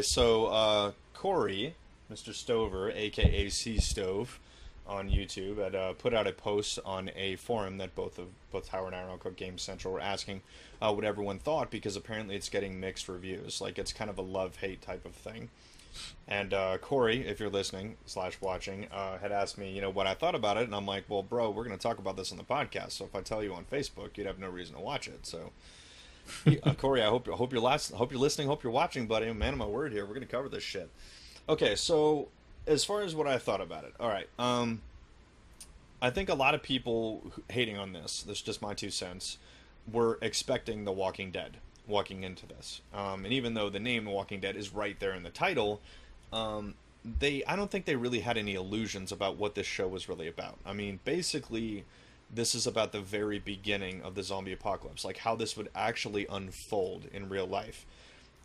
So, Corey, Mr. Stover, aka C Stove, on YouTube, had put out a post on a forum that both Howard and I on Cook Game Central were asking what everyone thought because apparently it's getting mixed reviews. Like it's kind of a love-hate type of thing. And Corey, if you're listening slash watching, had asked me, what I thought about it, and I'm like, well, bro, we're gonna talk about this on the podcast. So if I tell you on Facebook, you'd have no reason to watch it. So Corey, I hope you're listening, hope you're watching, buddy. Man of my word here, we're gonna cover this shit. Okay, so as far as what I thought about it, all right. I think a lot of people hating on this is just my 2 cents, were expecting The Walking Dead walking into this. And even though the name The Walking Dead is right there in the title, I don't think they really had any illusions about what this show was really about. I mean, basically, this is about the very beginning of the zombie apocalypse, like how this would actually unfold in real life.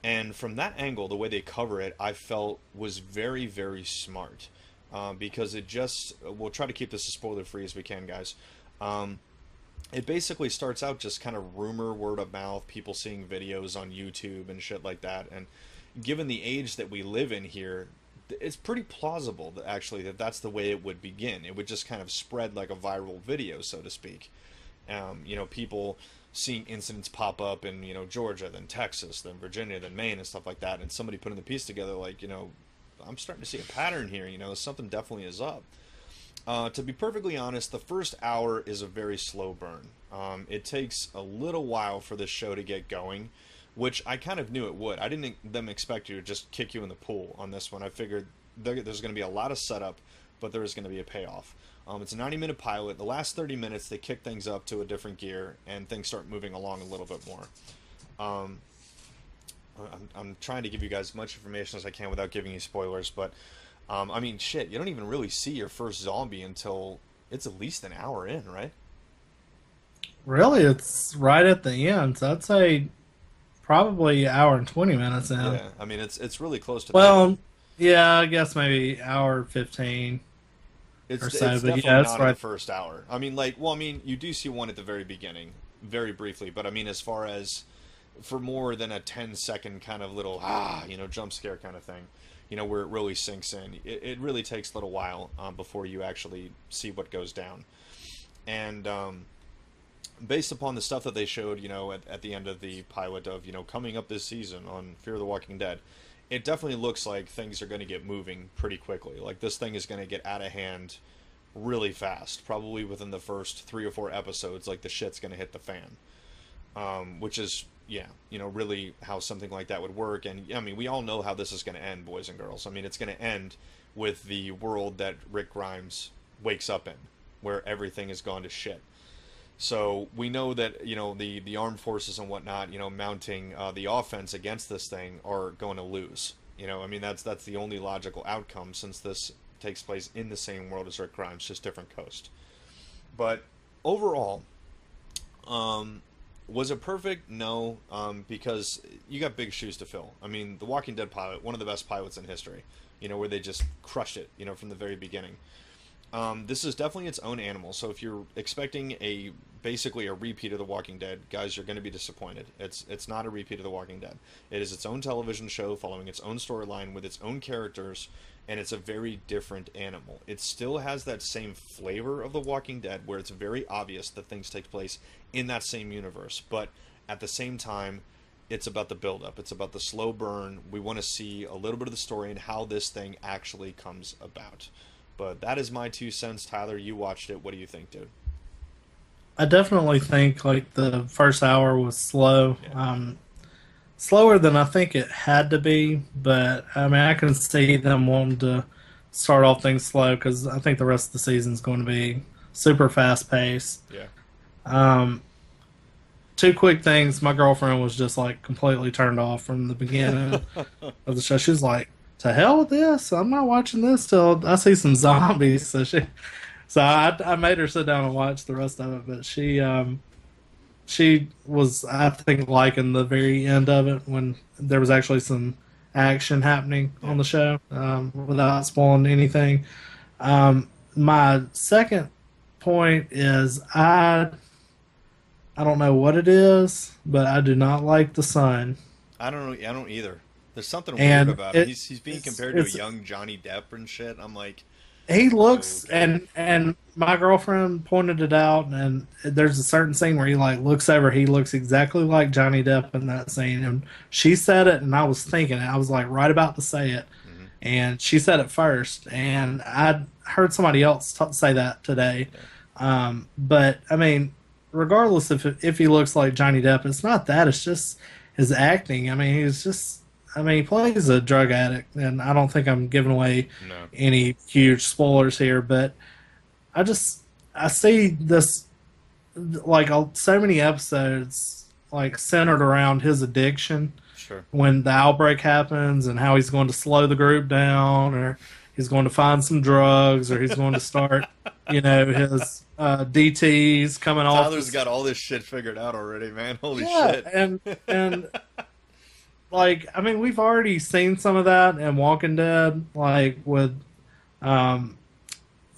And from that angle, the way they cover it, I felt was very, very smart. Because it just, we'll try to keep this as spoiler free as we can, guys. Um, it basically starts out just kind of rumor, word of mouth, people seeing videos on YouTube and shit like that. And given the age that we live in here, it's pretty plausible that actually that's the way it would begin. It would just kind of spread like a viral video, so to speak. People seeing incidents pop up in, Georgia, then Texas, then Virginia, then Maine, and stuff like that, and somebody putting the piece together like, I'm starting to see a pattern here, something definitely is up. To be perfectly honest, the first hour is a very slow burn. It takes a little while for this show to get going, which I kind of knew it would. I didn't them expect you to just kick you in the pool on this one. I figured there's going to be a lot of setup, but there is going to be a payoff. It's a 90-minute pilot. The last 30 minutes, they kick things up to a different gear, and things start moving along a little bit more. Um, I'm trying to give you guys as much information as I can without giving you spoilers, but I mean, shit, you don't even really see your first zombie until it's at least an hour in, right? Really, it's right at the end. So I'd say probably an hour and 20 minutes in. Yeah, I mean, it's really close to the end. Well, yeah, I guess maybe hour 15 or so. It's But definitely yeah, it's not in the right. first hour. I mean, like, well, I mean, you do see one at the very beginning, very briefly, but I mean, as far as for more than a 10-second kind of little jump scare kind of thing, where it really sinks in, it really takes a little while before you actually see what goes down. And based upon the stuff that they showed, at the end of the pilot of, coming up this season on Fear the Walking Dead, it definitely looks like things are going to get moving pretty quickly. Like this thing is going to get out of hand really fast, probably within the first 3 or 4 episodes. Like the shit's going to hit the fan, which is yeah, really how something like that would work. And I mean, we all know how this is going to end, boys and girls. I mean, it's going to end with the world that Rick Grimes wakes up in, where everything has gone to shit. So we know that the armed forces and whatnot, mounting the offense against this thing are going to lose. I mean that's the only logical outcome since this takes place in the same world as Rick Grimes, just different coast. But overall, um, was it perfect? No, because you got big shoes to fill. I mean, The Walking Dead pilot, one of the best pilots in history. Where they just crushed it, from the very beginning. This is definitely its own animal. So if you're expecting basically a repeat of The Walking Dead, guys, you're going to be disappointed. It's not a repeat of The Walking Dead. It is its own television show following its own storyline with its own characters, and it's a very different animal. It still has that same flavor of The Walking Dead, where it's very obvious that things take place in that same universe, but at the same time, it's about the build-up. It's about the slow burn. We want to see a little bit of the story and how this thing actually comes about. But that is my 2 cents. Tyler, you watched it. What do you think, dude? I definitely think like the first hour was slow. Yeah. Slower than I think it had to be, but I mean, I can see them wanting to start off things slow because I think the rest of the season is going to be super fast paced. Yeah. Um, Two quick things. My girlfriend was just like completely turned off from the beginning of the show. She was like, "To hell with this! I'm not watching this till I see some zombies." So I made her sit down and watch the rest of it, but she was, I think, liking the very end of it when there was actually some action happening Yeah. on the show, without spoiling anything. My second point is I don't know what it is, but I do not like the sun. I don't know. I don't either. There's something weird and about him. He's being compared to a it's young Johnny Depp and shit. I'm like, he looks, okay. and my girlfriend pointed it out, and there's a certain scene where he like looks over, he looks exactly like Johnny Depp in that scene, and she said it, and I was thinking it, I was like right about to say it, Hmm. and she said it first, and I heard somebody else say that today. Yeah. But I mean, regardless if he looks like Johnny Depp, it's not that. It's just his acting. I mean, he's just. I mean, he plays a drug addict, and I don't think I'm giving away No. any huge spoilers here, but I just I see this like so many episodes like centered around his addiction Sure. when the outbreak happens and how he's going to slow the group down or he's going to find some drugs or he's going to start his DTs coming off Tyler's got all this shit figured out already, man. Holy yeah shit. and like I mean we've already seen some of that in Walking Dead like with um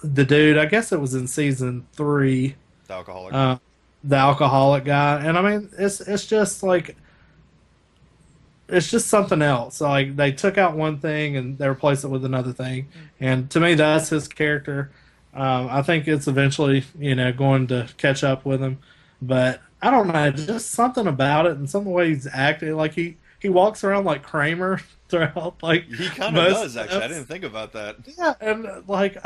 the dude I guess it was in season 3 The alcoholic. uh, the alcoholic guy, and I mean, it's just like it's just something else. Like they took out one thing and they replaced it with another thing, and to me, that's his character. I think it's eventually, going to catch up with him, but I don't know, just something about it and some of the way he's acting. Like he walks around like Kramer throughout like He kind of most does, actually. I episodes. didn't think about that. Yeah, and like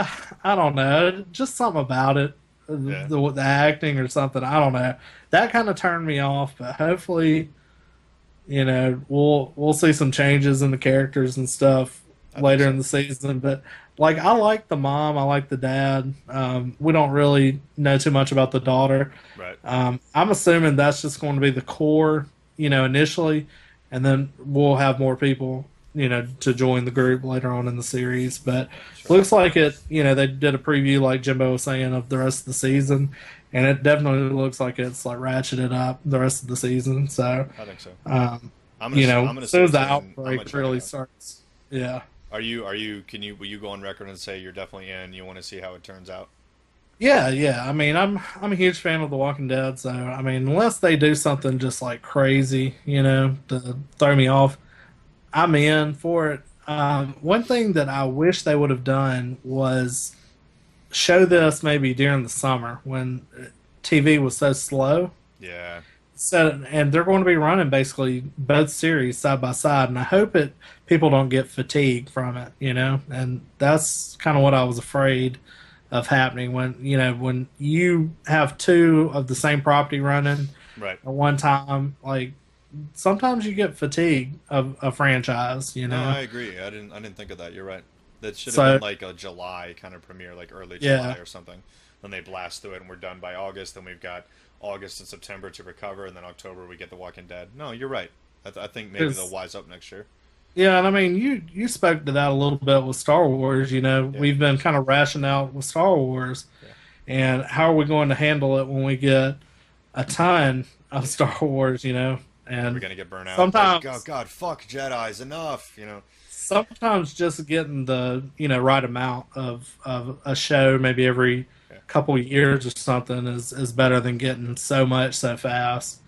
I don't know, just something about it, Yeah. the acting or something. I don't know. That kind of turned me off, but hopefully, we'll see some changes in the characters and stuff I think later so. in the season. But like, I like the mom, I like the dad. We don't really know too much about the daughter. Right. I'm assuming that's just going to be the core, initially, and then we'll have more people, to join the group later on in the series. But Sure. looks like it, they did a preview, like Jimbo was saying, of the rest of the season, and it definitely looks like it's like ratcheted up the rest of the season. So, I think so. um, I'm gonna as soon as the sit in. I'm gonna outbreak check really it out. starts, yeah. Will you go on record and say you're definitely in, you want to see how it turns out? Yeah, yeah. I mean, I'm a huge fan of The Walking Dead, so I mean, unless they do something just like crazy, to throw me off, I'm in for it. One thing that I wish they would have done was show this maybe during the summer when TV was so slow. Yeah. So, and they're going to be running basically both series side by side, and I hope it people don't get fatigued from it, and that's kind of what I was afraid of happening when you have two of the same property running Right. at one time. Like sometimes you get fatigued of a franchise, No, I agree. I didn't think of that. You're right. That should have So been like a July kind of premiere, like early July yeah, or something. Then they blast through it and we're done by August. Then we've got August and September to recover, and then October we get The Walking Dead. No, you're right. I think maybe they'll 'cause- wise up next year. yeah, and I mean you spoke to that a little bit with Star Wars. Yeah. We've been kind of rationing out with Star Wars, Yeah. and how are we going to handle it when we get a ton of Star Wars? Are we And gonna get burnt out? Like, oh sometimes God, fuck Jedi's enough. sometimes just getting the right amount of a show maybe every Yeah. couple years or something is better than getting so much so fast.